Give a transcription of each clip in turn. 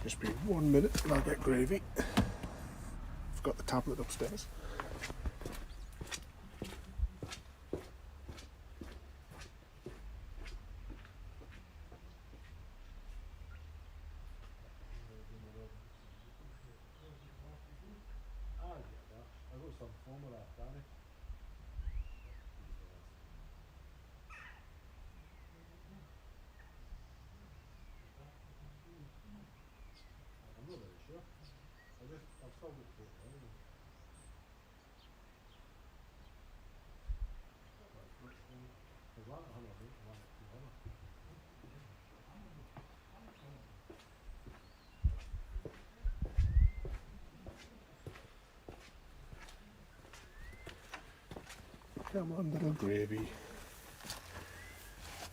Just be 1 minute and I'll get gravy. I've got the tablet upstairs. Come on, little gravy.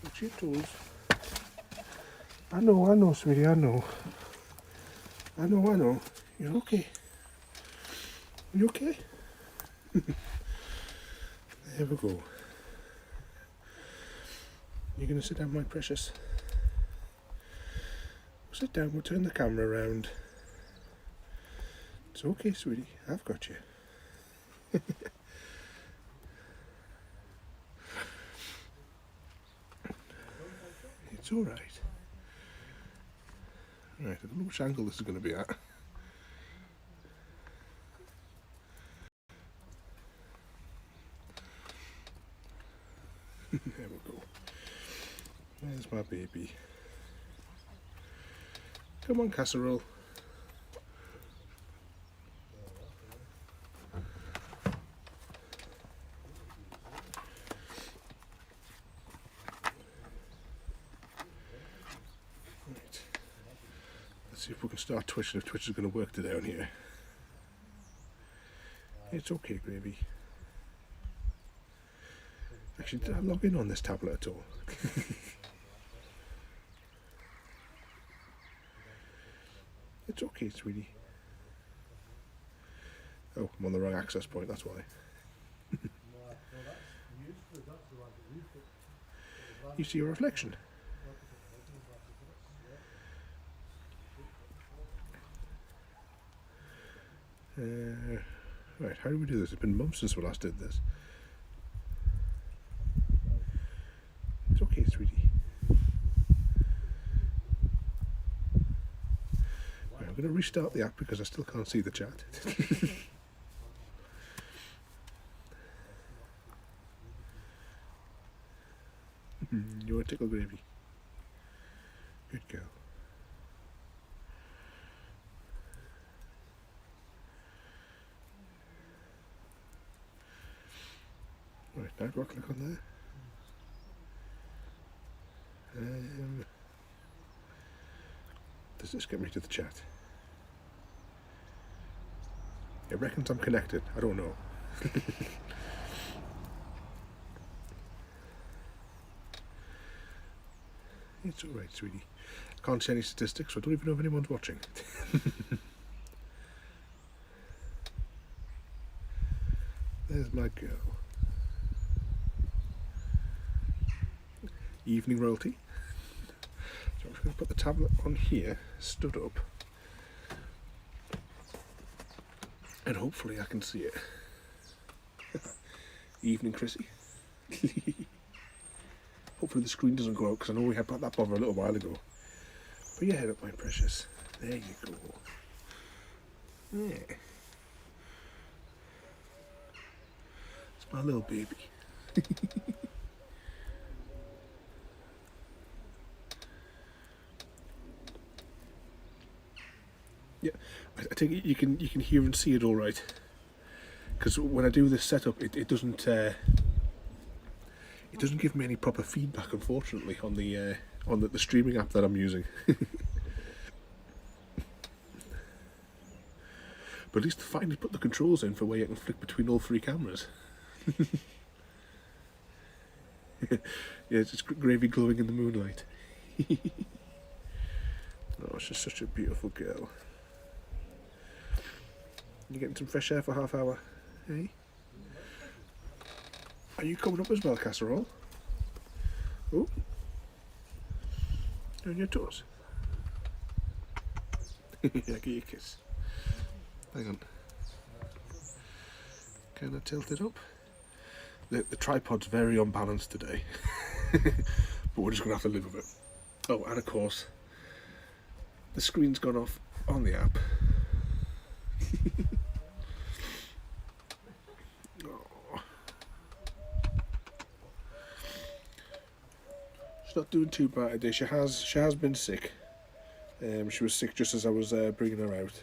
Watch your toes. I know, sweetie, I know. I know. You're okay. You okay? There we go. You're going to sit down, my precious. Sit down, we'll turn the camera around. It's okay, sweetie, I've got you. It's alright. Right, I don't know which angle this is going to be at. There we go. There's my baby. Come on, casserole. Right. Let's see if we can start Twitch, if Twitch is going to work today on here. It's okay, gravy. Actually, did I log in on this tablet at all? It's okay, sweetie. Oh, I'm on the wrong access point, that's why. You see your reflection. Right, how do we do this? It's been months since we last did this. It's okay, sweetie. Right, I'm going to restart the app because I still can't see the chat. You're a tickle, gravy. Good girl. Right, now do I click on there? Does this get me to the chat? It reckons I'm connected. I don't know. It's alright, sweetie. I can't see any statistics, so I don't even know if anyone's watching. There's my girl. Evening royalty. So I'm just going to put the tablet on here, stood up, and hopefully I can see it. Evening, Chrissy. Hopefully the screen doesn't go out because I know we had that bother a little while ago. Put your head up, my precious. There you go. Yeah. It's my little baby. Yeah, I take it you can hear and see it all right. Because when I do this setup, it doesn't give me any proper feedback, unfortunately, on the streaming app that I'm using. But at least finally put the controls in for where you can flick between all 3 cameras. Yeah, it's just gravy glowing in the moonlight. Oh, she's such a beautiful girl. You getting some fresh air for half hour, eh? Are you coming up as well, Casserole? Oh, you're on your toes. Yeah, give you a kiss. Hang on. Can I tilt it up? The tripod's very unbalanced today. But we're just going to have to live with it. Oh, and of course, the screen's gone off on the app. Oh. She's not doing too bad today. She has been sick. She was sick just as I was bringing her out.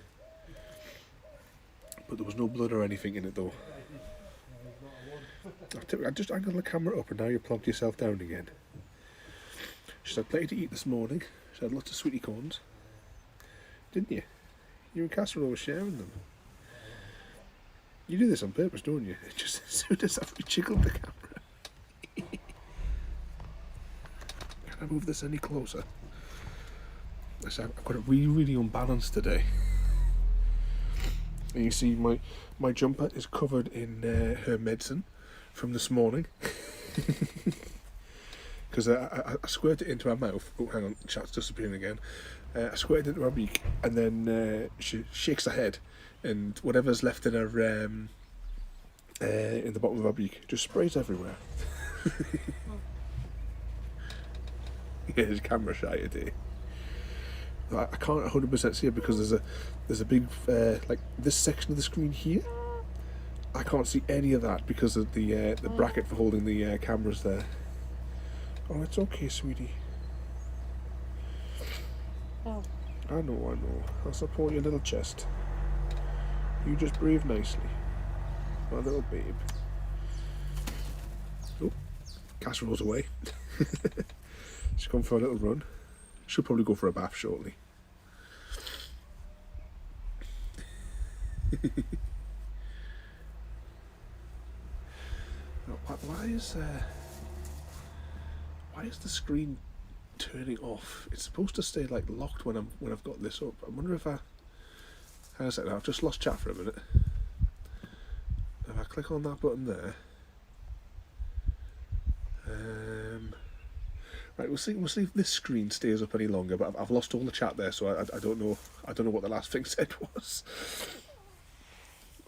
But there was no blood or anything in it though. I just angled the camera up and now you plugged yourself down again. She had plenty to eat this morning. She had lots of sweetie corns. Didn't you? You and Casserole were sharing them. You do this on purpose, don't you? Just as soon as I've jiggled the camera. Can I move this any closer? I've got it really, really unbalanced today. And you see my jumper is covered in her medicine from this morning. Because I squirted it into her mouth. Oh, hang on, chat's disappearing again. I squirted it into her beak, and then she shakes her head, and whatever's left in her in the bottom of her beak just sprays everywhere. Yeah, it's camera shy today. I can't 100% see it because there's a big like this section of the screen here. I can't see any of that because of the bracket for holding the cameras there. Oh, it's okay, sweetie. Oh. I know. I'll support your little chest. You just breathe nicely. My little babe. Oh, Casserole's away. She's gone for a little run. She'll probably go for a bath shortly. Why is the screen turning off? It's supposed to stay like locked when I've got this up. I wonder if how's that now? I've just lost chat for a minute. If I click on that button there, right, we'll see if this screen stays up any longer. But I've lost all the chat there, so I don't know. I don't know what the last thing said was.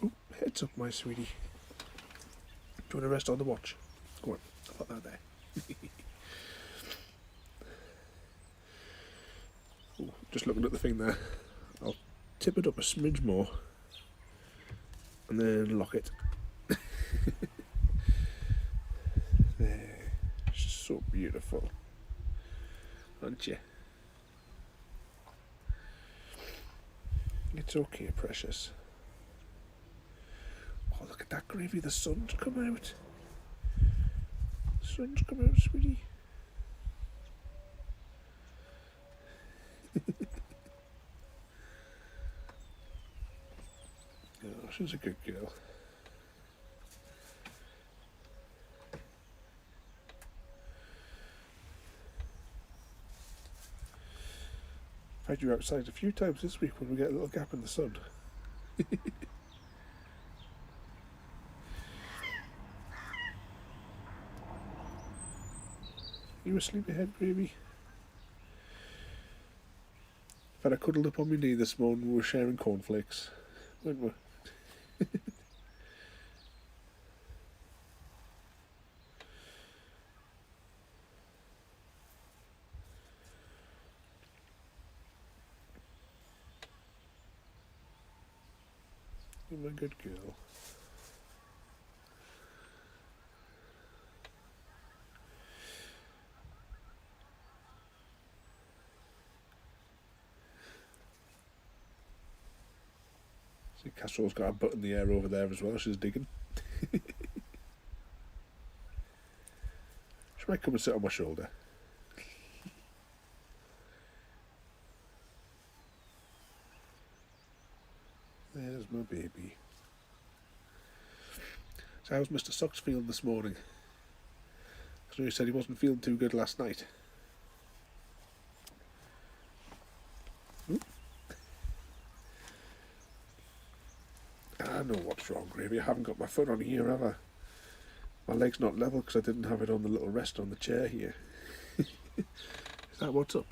Oh, heads up, my sweetie. Do you want to rest on the watch? Go on, I'll put that there. Ooh, just looking at the thing there. I'll tip it up a smidge more and then lock it. There. It's so beautiful, aren't you? It's okay, precious. Oh, look at that gravy, the sun's come out. The sun's come out, sweetie. Oh, she's a good girl. I've had you outside a few times this week when we get a little gap in the sun. You were sleepyhead, Gravy? I've had a cuddled up on my knee this morning. We were sharing cornflakes, weren't we? You're my good girl. See, Casserole's got a butt in the air over there as well. She's digging. She might come and sit on my shoulder. There, There's my baby. So how's Mr. Socks feeling this morning? Because he said he wasn't feeling too good last night. I know what's wrong, Gravy. I haven't got my foot on here, have I? My leg's not level because I didn't have it on the little rest on the chair here. Is that what's up?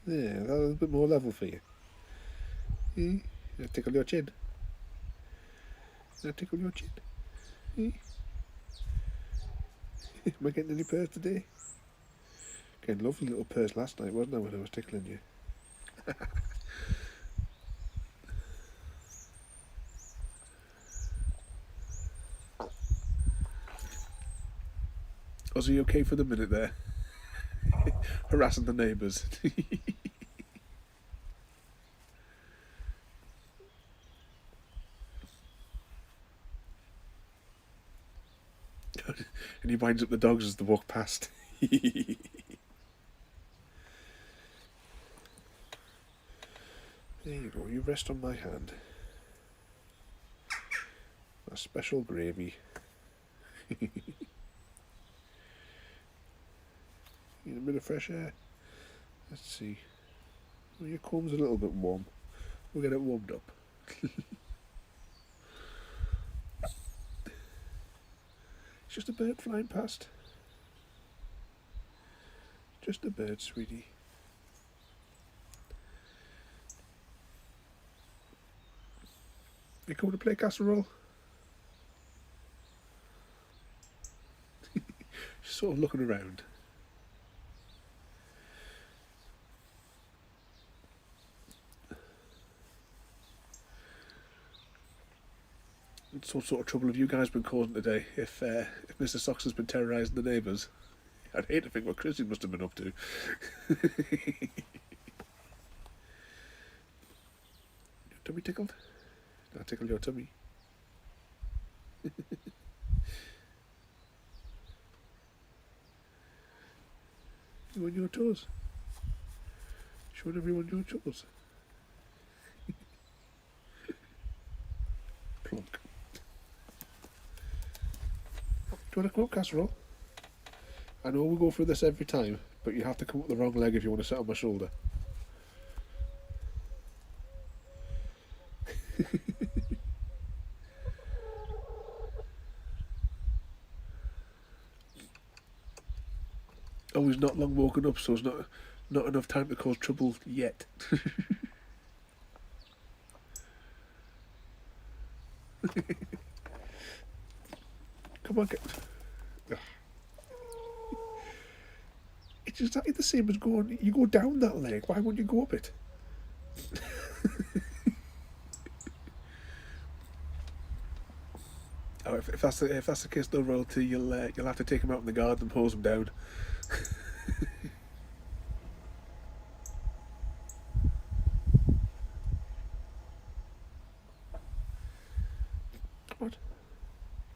Yeah, that was a bit more level for you. Tickle your chin. Tickle your chin. Am I getting any purrs today? Getting lovely little purrs last night, wasn't I, when I was tickling you? Was he okay for the minute there? Harassing the neighbours. And he winds up the dogs as they walk past. There you go, you rest on my hand. A special gravy. Need a bit of fresh air. Let's see. Well, your comb's a little bit warm. We'll get it warmed up. It's just a bird flying past. Just a bird, sweetie. You coming to play casserole? She's sort of looking around. What sort of trouble have you guys been causing today? If Mr. Socks has been terrorising the neighbours, I'd hate to think what Chrissy must have been up to. Your tummy tickled? I'll tickle your tummy. You on your toes? Showing everyone your toes. Plunk. Do you want to come up, casserole? I know we go through this every time, but you have to come up the wrong leg if you want to sit on my shoulder. Oh, he's not long woken up, so it's not enough time to cause trouble yet. Come on, it's exactly the same as going. You go down that leg. Why wouldn't you go up it? Oh, if that's the case, though, royalty, you'll have to take him out in the garden and hose him down.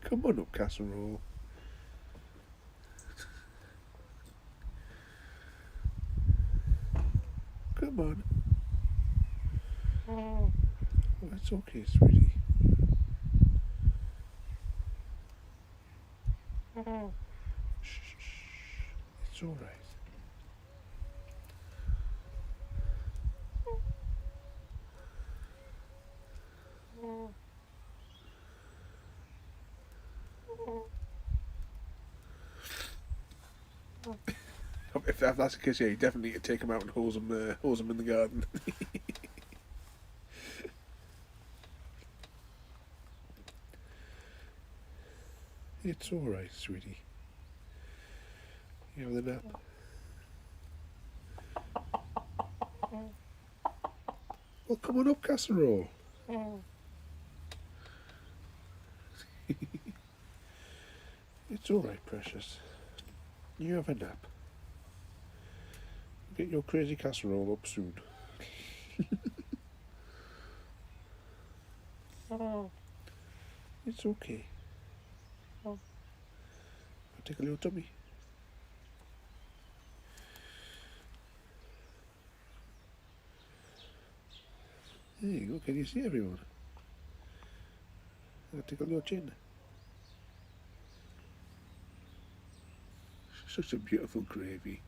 Come on up, casserole. Come on. Oh, it's okay, sweetie. Shh, shh, shh. It's all right. If that's the case, yeah, you definitely need to take him out and hose him in the garden. It's all right, sweetie. You have the nap. Well, come on up, casserole. It's all right, precious. You have a nap. Get your crazy casserole up soon. It's okay. I'll take a little tummy. There you go, can you see everyone? I'll take a little chin. Such a beautiful gravy.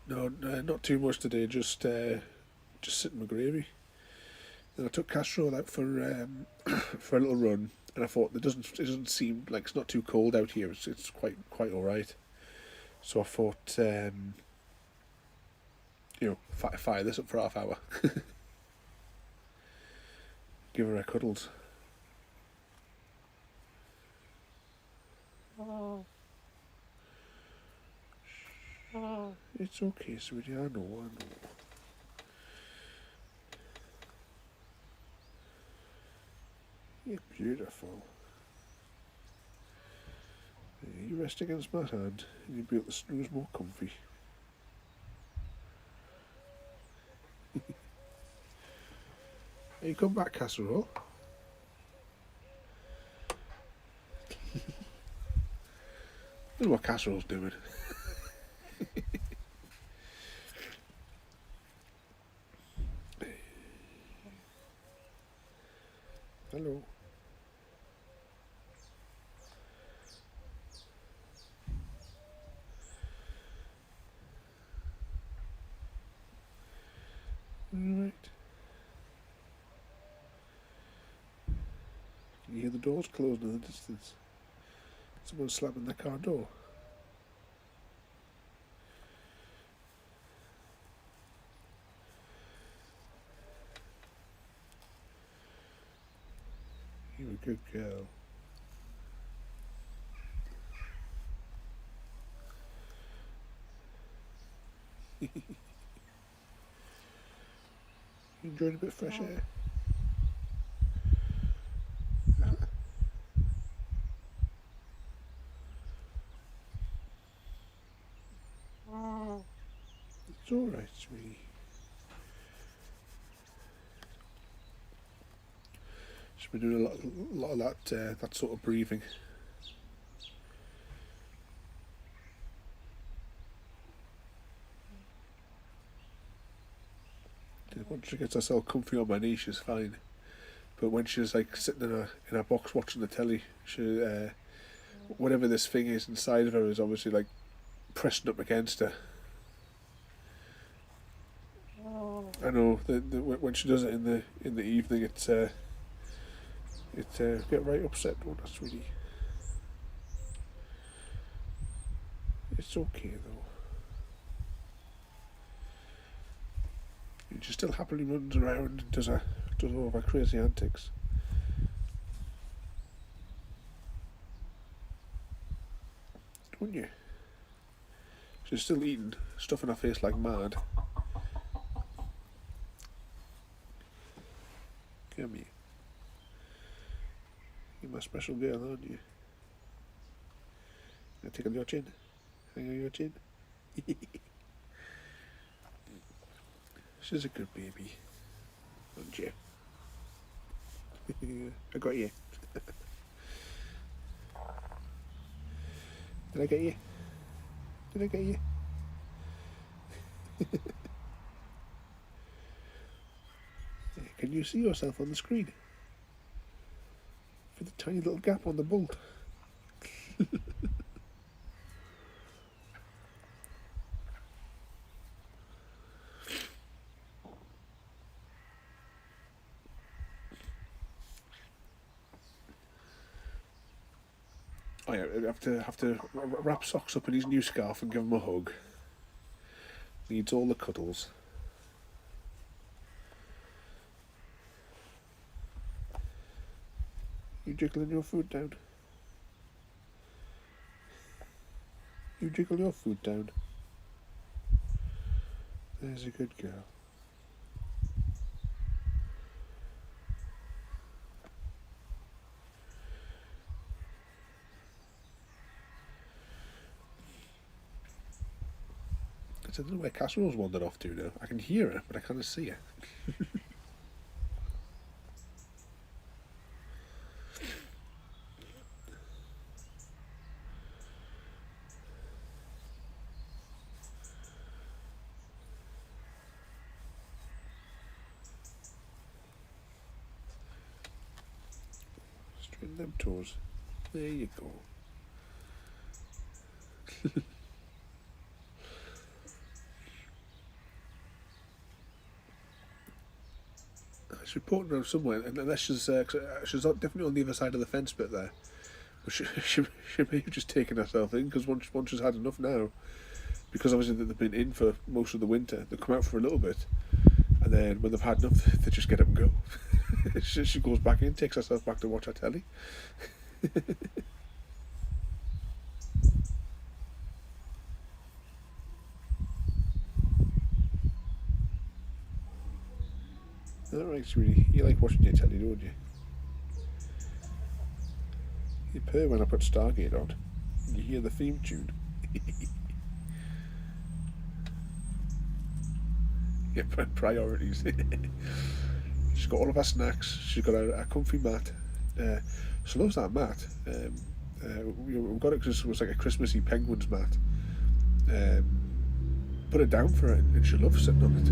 No, not too much today. Just sitting with gravy. And I took casserole out for for a little run, and I thought it doesn't seem like it's not too cold out here. It's quite all right. So I thought, fire this up for half hour. Give her a cuddles. It's okay, sweetie. I know. You're beautiful. You rest against my hand, and you'll be able to snooze more comfy. Hey, come back, casserole. Look what casserole's doing. Hello. Alright. Can you hear the doors closing in the distance? Someone's slamming the car door. You're a good girl. You enjoying a bit of fresh air? It's alright, sweetie. She's been doing a lot of that sort of breathing. Once she gets herself comfy on my knee, she's fine. But when she's like sitting in her box watching the telly, she whatever this thing is inside of her is obviously like pressing up against her. I know that when she does it in the evening, it get right upset, won't it, sweetie? It's okay though. She still happily runs around and does all of her crazy antics. Don't you? She's still eating, stuffing her face like mad. Come here. You're my special girl, aren't you? Can I tickle your chin? Hang on your chin. She's a good baby, aren't you? I got you. Did I get you? Did I get you? Can you see yourself on the screen? For the tiny little gap on the bolt. Oh yeah, I have to wrap Socks up in his new scarf and give him a hug. Needs all the cuddles. You jiggling your food down? You jiggle your food down. There's a good girl. I don't know where Casserole's wandered off to now. I can hear her, but I can't see her. Straighten them toes. There you go. She's poking around somewhere, unless she's definitely on the other side of the fence bit there. But she may have just taken herself in, because once she's had enough now, because obviously they've been in for most of the winter, they come out for a little bit, and then when they've had enough, they just get up and go. She goes back in, takes herself back to watch her telly. Alright, sweetie, you like watching your telly, don't you? You purr when I put Stargate on. You hear the theme tune. Yeah, priorities. She's got all of her snacks. She's got a comfy mat. She loves that mat. We got it because it was like a Christmassy penguins mat. Put it down for her, and she loves sitting on it.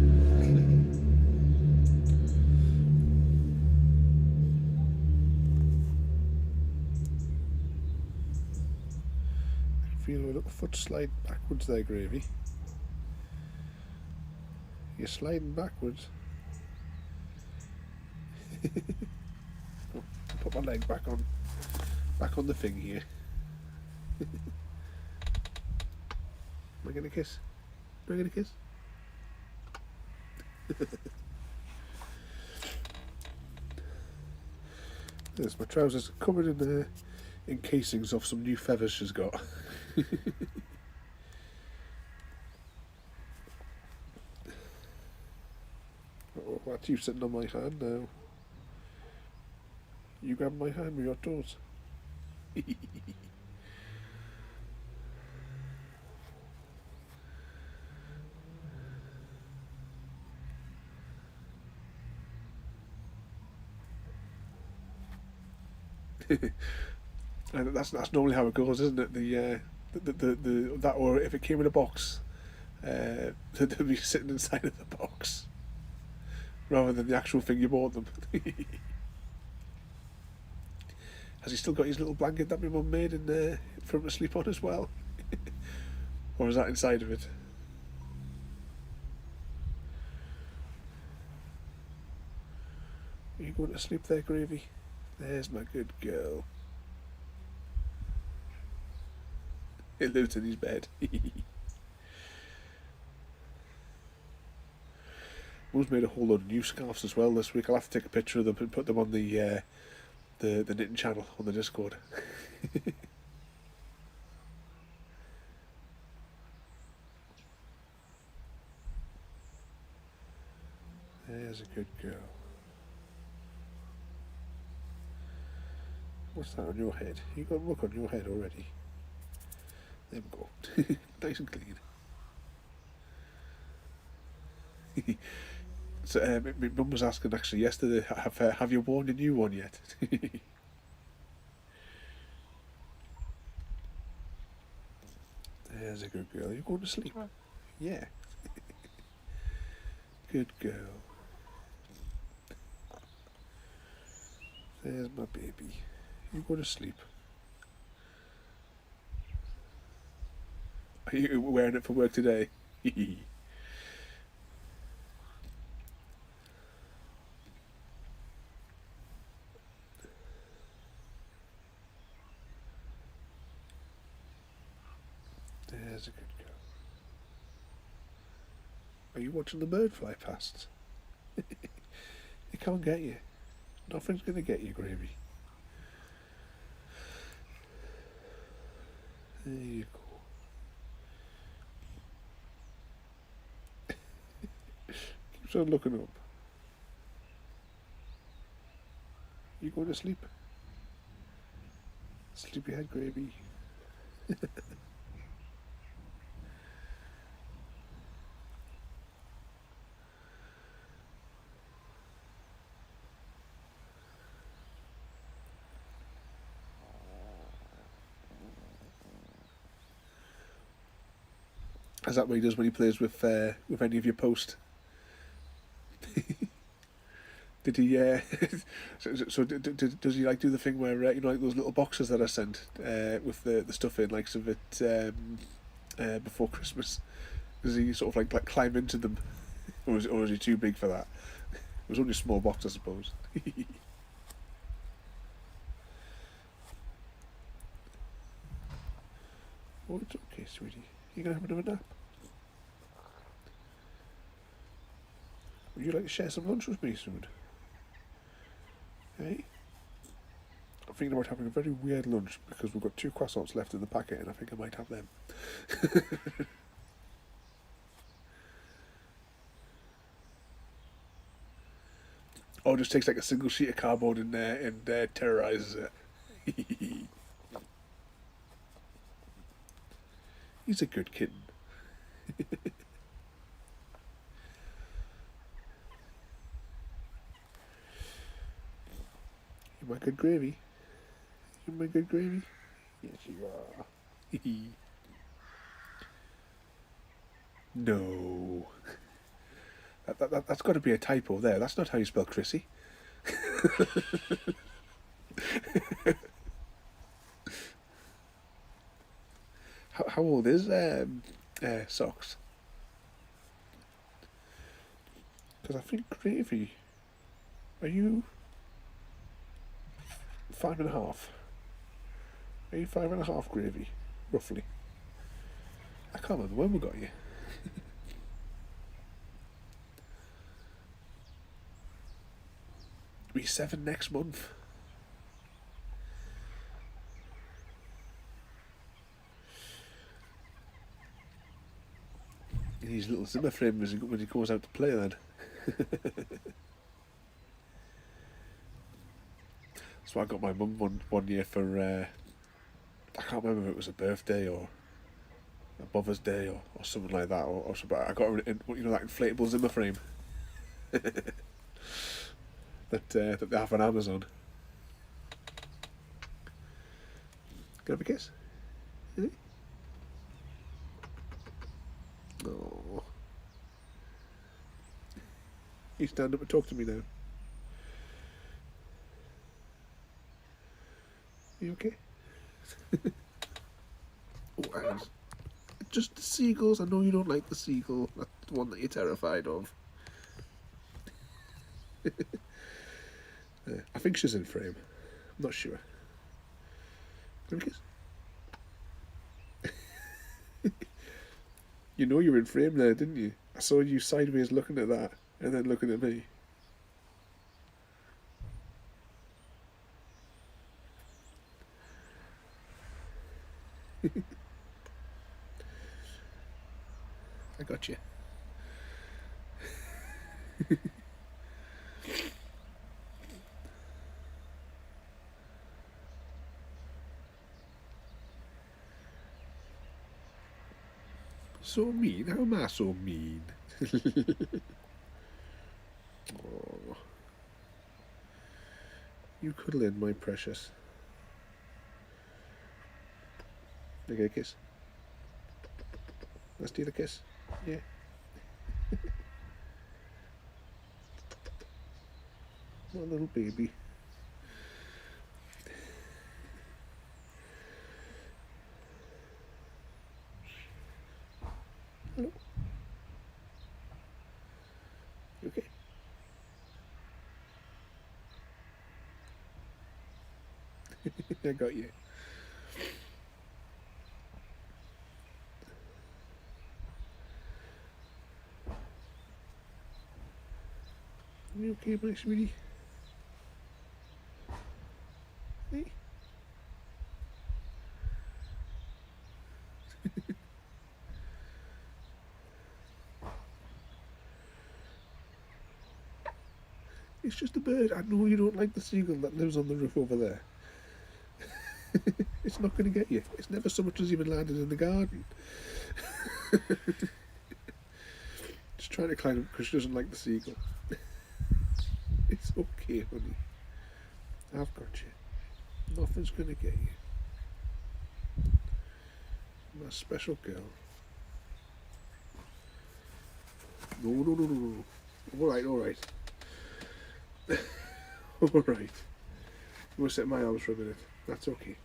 Feel a little foot slide backwards there, Gravy. You're sliding backwards. Put my leg back on the thing here. Am I gonna kiss? Am I gonna kiss? There's my trousers covered in casings of some new feathers she's got. Oh, that's you sitting on my hand now. You grab my hand with your toes. And that's normally how it goes, isn't it? The that, or if it came in a box, they'd be sitting inside of the box rather than the actual thing you bought them. Has he still got his little blanket that my mum made for him to sleep on as well? Or is that inside of it? Are you going to sleep there, Gravy? There's my good girl. He lives in his bed. Mum's made a whole load of new scarves as well this week. I'll have to take a picture of them and put them on the knitting channel on the Discord. There's a good girl. What's that on your head? You got a muck on your head already. There we go. Nice and clean. So my mum was asking actually yesterday, have you worn a new one yet? There's a good girl. Are you going to sleep? Yeah. Good girl. There's my baby. You go to sleep. Are you wearing it for work today? There's a good girl. Are you watching the bird fly past? It can't get you. Nothing's going to get you, Gravy. There you go. Keeps on looking up. You going to sleep? Sleepyhead, Gravy. Is that what he does when he plays with any of your post? Did he? Does he like do the thing where like those little boxes that are sent with the stuff in, like of it before Christmas? Does he sort of like climb into them, or is he too big for that? It was only a small box, I suppose. Oh, it's okay, sweetie. You gonna have another nap? Would you like to share some lunch with me soon? Hey? I'm thinking about having a very weird lunch because we've got 2 croissants left in the packet and I think I might have them. Or just takes like a single sheet of cardboard in there and terrorises it. He's a good kitten. You're my good gravy. You're my good gravy. Yes, you are. No. That's got to be a typo there. That's not how you spell Chrissy. How old is Socks? Because I think Gravy. Are you 5.5? Are you 5.5, Gravy? Roughly. I can't remember when we got you. Be 7 next month. In his little Zimmer frame when he goes out to play then. So I got my mum one year for I can't remember if it was a birthday or a Mother's Day or something like that or something. I got her that inflatable Zimmer frame that they have on Amazon. Can I have a kiss? Eh? Oh. You stand up and talk to me now. You okay? Oh, just the seagulls. I know you don't like the seagull. That's the one that you're terrified of. I think she's in frame. I'm not sure. Give me a kiss. You know you were in frame there, didn't you? I saw you sideways looking at that and then looking at me. I got you. So mean? How am I so mean? Oh. You cuddle in, my precious. Can I get a kiss? Let's do the kiss. Yeah. My little baby. Hello. You okay? I got you. You okay, my sweetie? Hey? It's just a bird. I know you don't like the seagull that lives on the roof over there. It's not going to get you. It's never so much as even landed in the garden. Just trying to climb because she doesn't like the seagull. It's okay, honey. I've got you. Nothing's going to get you. My special girl. No, no, no, no, no. Alright, alright. Alright. I'm going to sit in my arms for a minute. That's okay.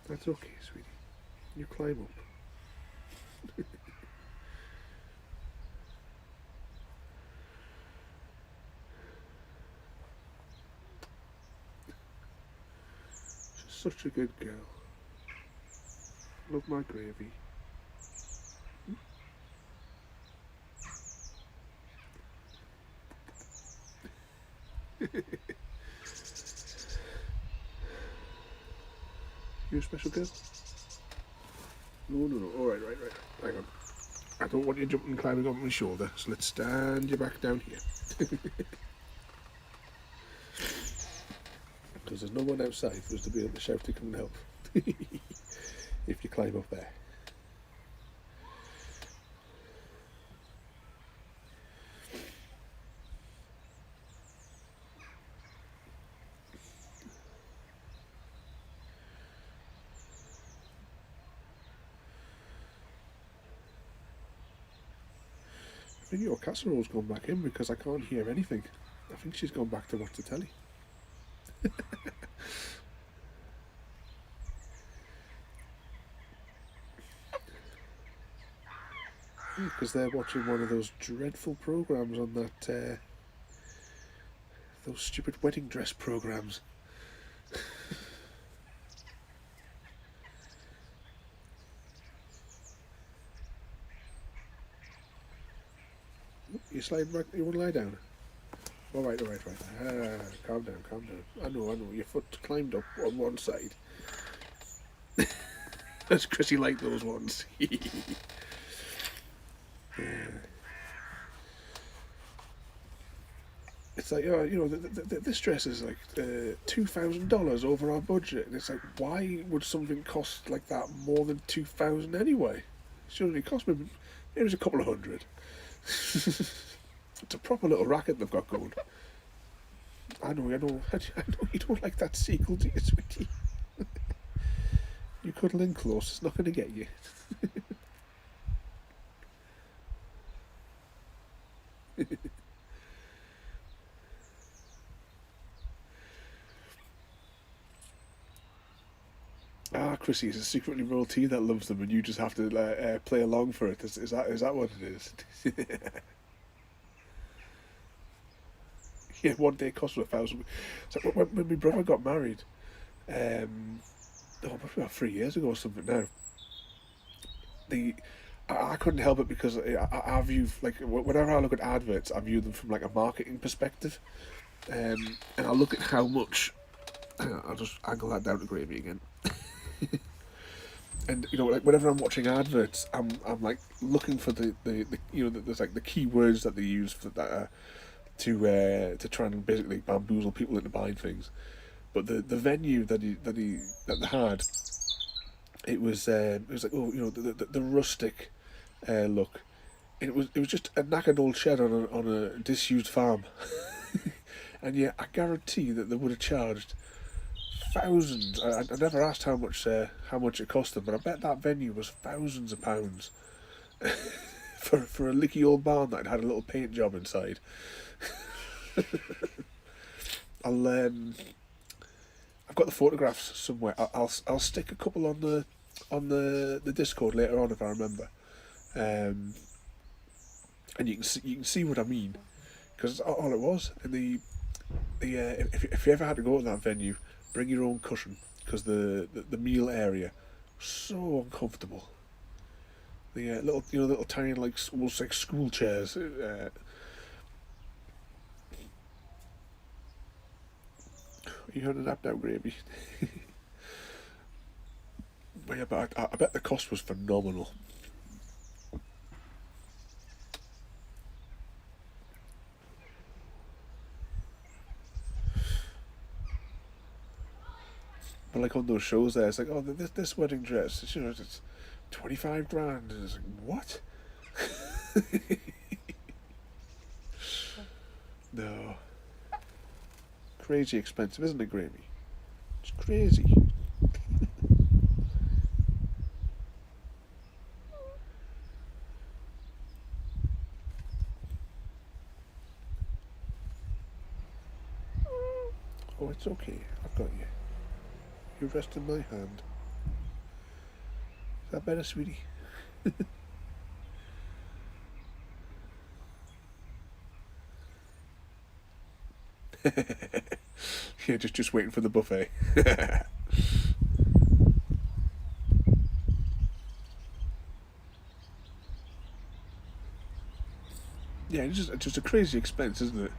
That's okay, sweetie. You climb up. She's such a good girl. Love my gravy. You a special girl? No, no, no. Alright, right. Hang on. I don't want you jumping and climbing on my shoulder, so let's stand you back down here. Because there's no one outside for us to be able to shout to come and help. If you climb up there. I think your casserole's gone back in because I can't hear anything. I think she's gone back to watch the telly. Because they're watching one of those dreadful programs on that, those stupid wedding dress programs. You slide back, you want to lie down? Alright. Calm down. I know, your foot climbed up on one side. That's because you like those ones. It's like, this dress is like $2,000 over our budget, and it's like, why would something cost like that more than $2,000 anyway? It should only cost me, it was a couple of hundred. It's a proper little racket they've got going. I know you don't like that sequel, do you, sweetie? You cuddle in close, it's not going to get you. Chrissy, it's a secretly royal tea that loves them, and you just have to play along for it. Is that what it is? Yeah, one day cost $1,000. So when my brother got married, probably about 3 years ago or something now. I couldn't help it because I view, like, whenever I look at adverts, I view them from like a marketing perspective, and I look at how much. I'll just angle that down to gravy again. And like whenever I'm watching adverts, I'm like looking for the there's like the keywords that they use for that to try and basically bamboozle people into buying things. But the venue that they had, it was like, oh, the rustic look. It was just a knackered old shed on a disused farm. And yeah, I guarantee that they would have charged thousands. I never asked how much it cost them, but I bet that venue was thousands of pounds for a licky old barn that had a little paint job inside. I've got the photographs somewhere. I'll stick a couple on the Discord later on if I remember, and you can see what I mean, because all it was. And if you ever had to go to that venue, bring your own cushion, because the meal area was so uncomfortable. The little tiny, like, almost like school chairs. You heard of that now, gravy? But yeah, but I bet the cost was phenomenal. But like on those shows there, it's like, oh, this wedding dress, it's 25 grand. And it's like, what? No. Crazy expensive, isn't it, gravy? It's crazy. Oh, it's okay. I've got you. You rest in my hand. Is that better, sweetie? Yeah, just waiting for the buffet. Yeah, it's just a crazy expense, isn't it?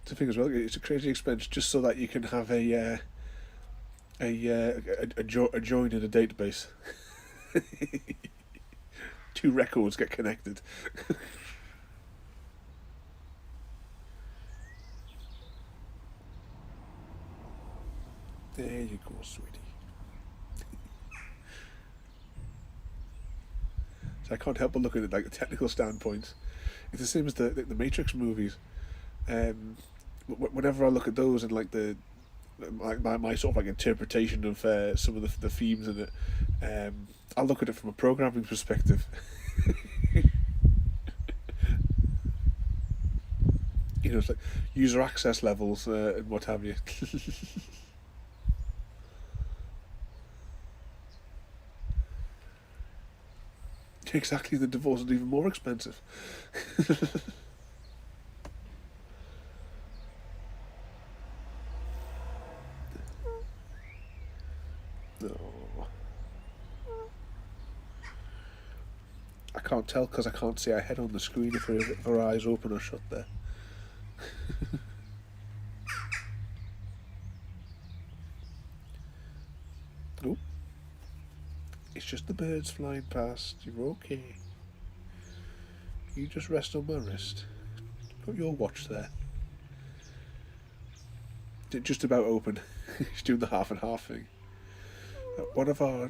The thing as well, it's a crazy expense just so that you can have a join in a database. Two records get connected. There you go, sweetie. So I can't help but look at it like a technical standpoint. It's the same as the Matrix movies. Um, whenever I look at those and like my sort of like interpretation of some of the themes in it, I look at it from a programming perspective. You know, it's like user access levels and what have you. Exactly, the divorce is even more expensive. No, I can't tell because I can't see her head on the screen if her eyes open or shut there. Oh, it's just the birds flying past. You're okay. You just rest on my wrist. Got your watch there. Just about open. She's doing the half and half thing. One of our,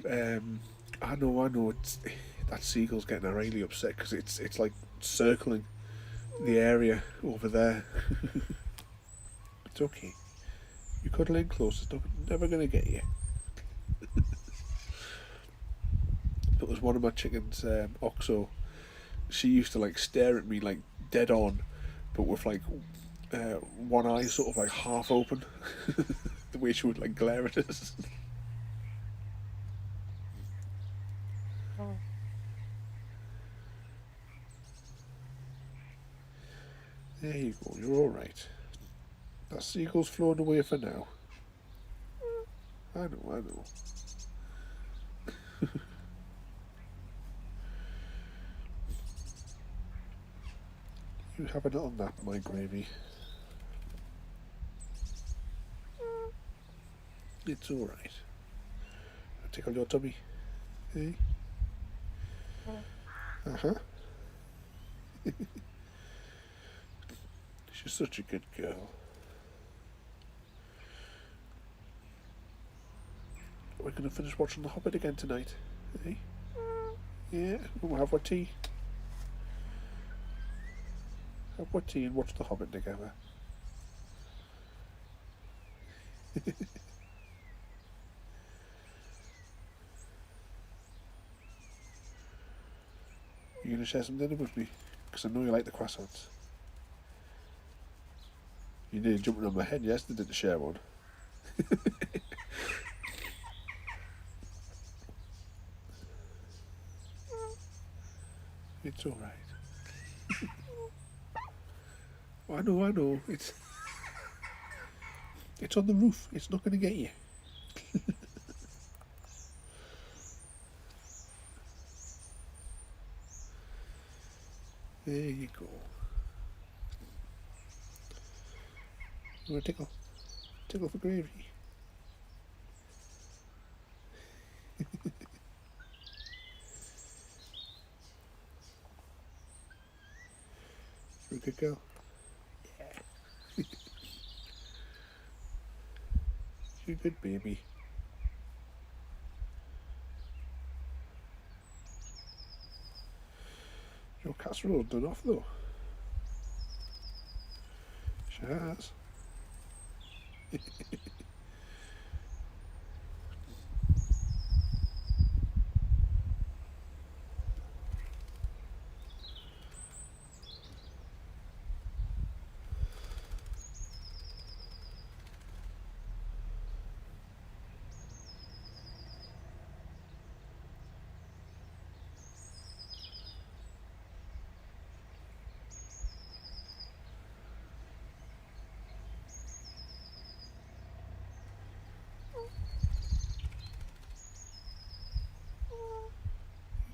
I know. That seagull's getting her really upset because it's like circling the area over there. It's okay. You cuddle in close. It's never gonna get you. It was one of my chickens, Oxo. She used to like stare at me like dead on, but with like one eye sort of like half open. The way she would like glare at us. There you go. You're all right. That seagull's flown away for now. I know. I know. You have a little nap, my gravy. It's all right. I'll tickle your tummy. Hey. Uh huh. She's such a good girl. We're gonna finish watching The Hobbit again tonight. Hey. Yeah. We'll have our tea. Have our tea and watch The Hobbit together. You gonna share some dinner with me? Because I know you like the croissants. You nearly jumped on my head yesterday to share one. It's all right. I know. It's on the roof. It's not going to get you. There you go. You want to tickle? Tickle for gravy. You're a good girl. Yeah. You're a good baby. Your casserole done off though. She has.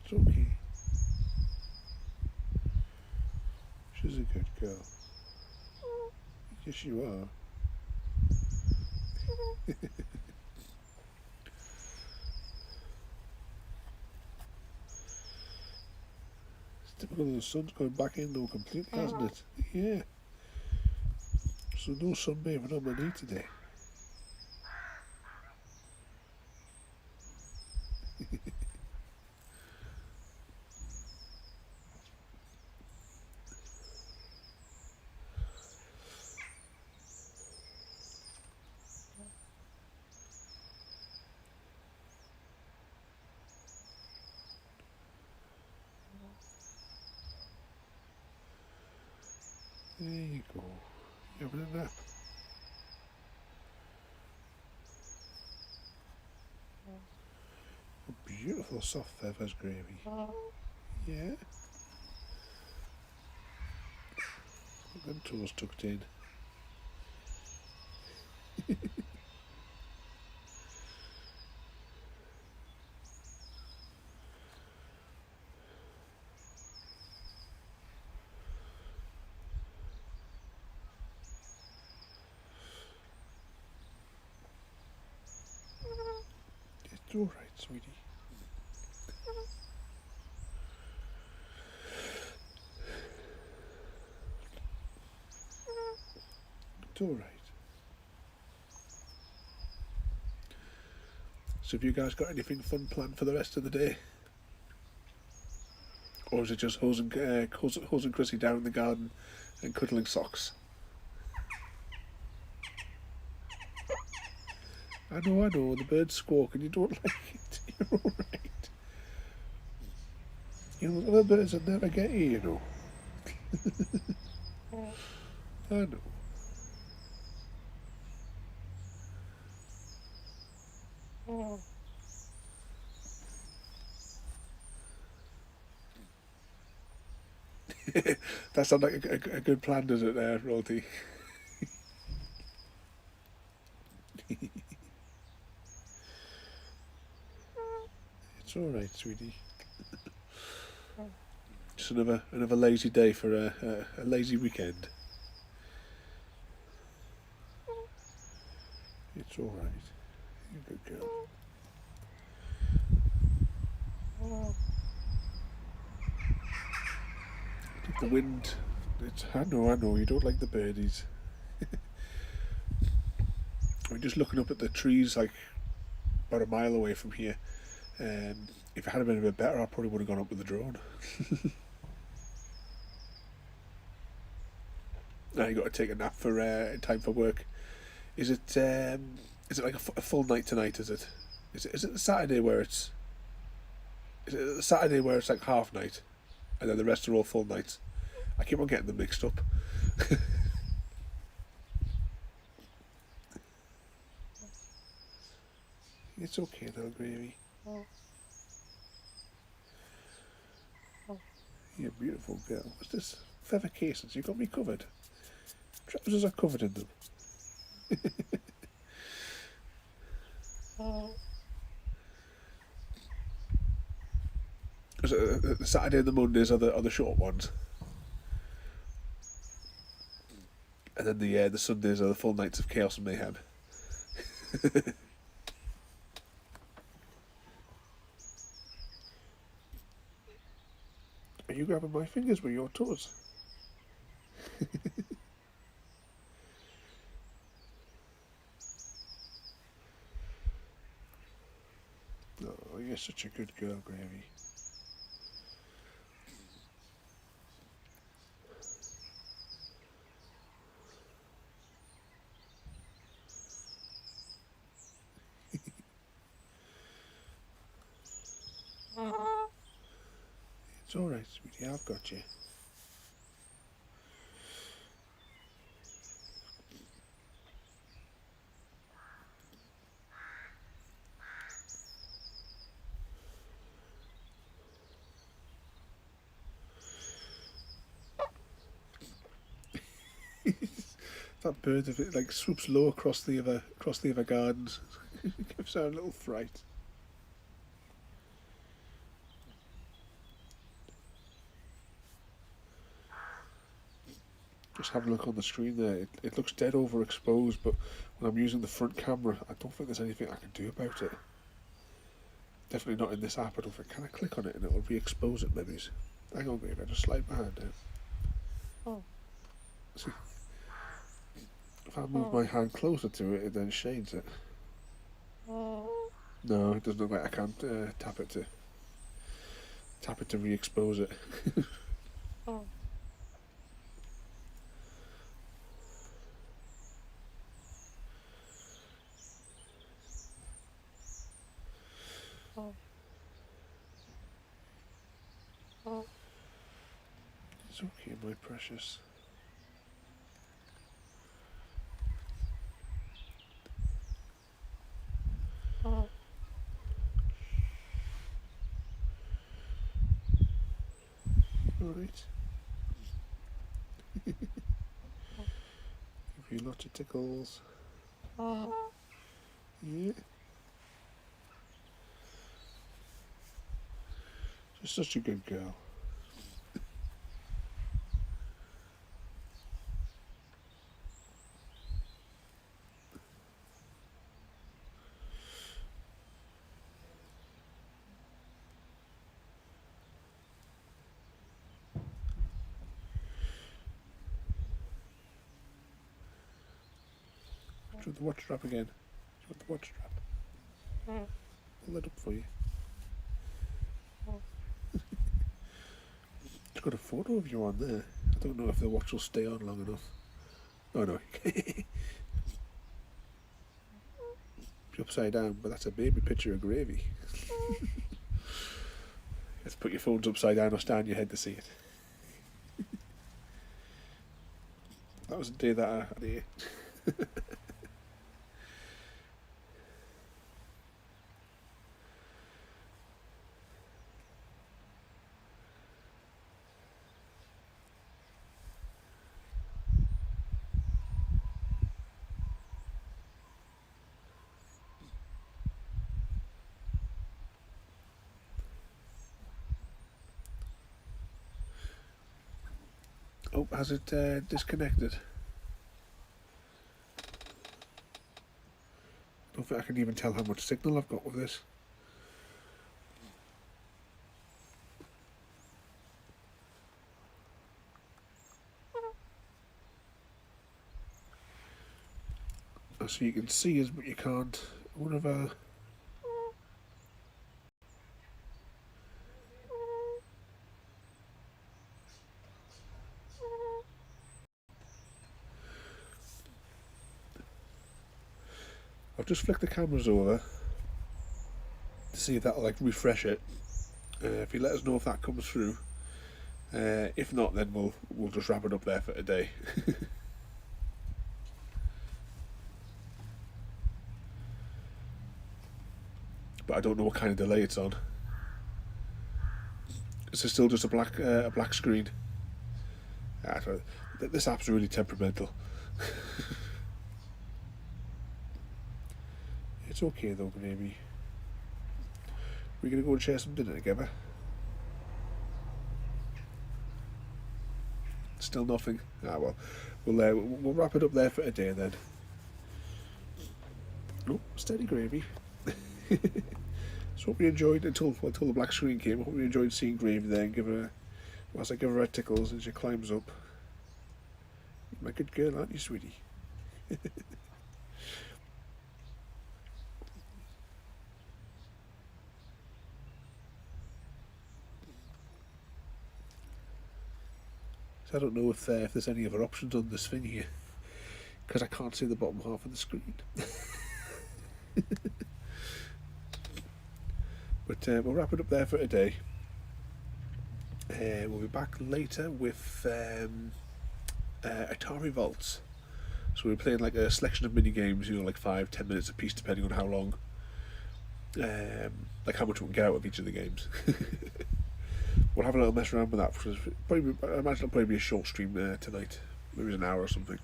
It's okay. She's a good girl. Yes, you are. It's typical the sun's going back in though completely, hasn't it? Yeah. So no sunbathing on my knee today. There you go. You're having a nap. Beautiful soft feathers, Gravy. Yeah. Them toes tucked in. It's alright, sweetie. It's alright. So have you guys got anything fun planned for the rest of the day? Or is it just hosing Chrissy down in the garden and cuddling socks? I know, the birds squawk and you don't like it. You're alright. You know, other birds would never get you, you know. I know. That sounds like a good plan, does it, Roddy? It's all right, sweetie. Just another lazy day for a lazy weekend. It's all right. You're a good girl. The wind. I know. You don't like the birdies. I'm just looking up at the trees, like about a mile away from here. If it had been a bit better, I probably would have gone up with the drone. Now you got to take a nap for time for work. Is it like a full night tonight? Is it the Saturday where it's? Is it the Saturday where it's like half night, and then the rest are all full nights? I keep on getting them mixed up. It's okay now, Gravy. You're a beautiful girl. What's this? Feather cases. You got me covered. Trousers are covered in them. So, the Saturday and the Mondays are the short ones, and then the Sundays are the full nights of chaos and mayhem. Are you grabbing my fingers with your toes? Oh, you're such a good girl, Gravy. It's alright, sweetie, I've got you. That bird, if it like swoops low across the other gardens, it gives her a little fright. Just have a look on the screen there. It looks dead overexposed, but when I'm using the front camera, I don't think there's anything I can do about it. Definitely not in this app. I don't think. Can I click on it and it will re-expose it? Maybe. Hang on, maybe I just slide my hand out. See, if I move my hand closer to it, it then shades it. No, it doesn't look like I can't tap it to re-expose it. It's okay, my precious. Alright. Give you lots of tickles. Yeah. Just such a good girl. Do you want the watch strap again? Do you want the watch strap? I'll let up for you. It's got a photo of you on there. I don't know if the watch will stay on long enough. Oh no. It's upside down, but that's a baby picture of Gravy. Let's put your phones upside down or stand your head to see it. That was the day that I had it. Oh, has it disconnected? I don't think I can even tell how much signal I've got with this. So you can see us, but you can't. One of our... I'll just flick the cameras over to see if that'll like refresh it. If you let us know if that comes through. If not, then we'll just wrap it up there for today. But I don't know what kind of delay it's on. Is it still just a black screen? This app's really temperamental. It's okay though, Gravy. We're gonna go and share some dinner together. Still nothing. Ah well, we'll wrap it up there for today then. Oh, steady, Gravy. So hope you enjoyed until the black screen came. Hope you enjoyed seeing Gravy there and whilst I give her tickles as she climbs up. You're my good girl, aren't you, sweetie? So I don't know if there's any other options on this thing here, because I can't see the bottom half of the screen. But we'll wrap it up there for today. We'll be back later with Atari Vaults. So we're playing like a selection of mini games, like 5-10 minutes a piece, depending on how long, like how much we can get out of each of the games. We'll have a little mess around with that. Because I imagine it'll probably be a short stream tonight, maybe an hour or something.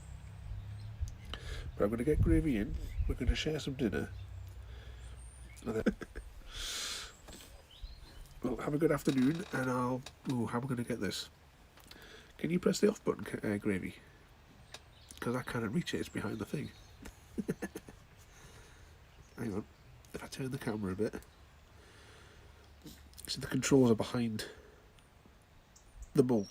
But I'm going to get Gravy in. We're going to share some dinner. And then well, have a good afternoon, and how am I going to get this? Can you press the off button, Gravy? because I can't reach it. It's behind the thing. Hang on. If I turn the camera a bit, so the controls are behind the bolt.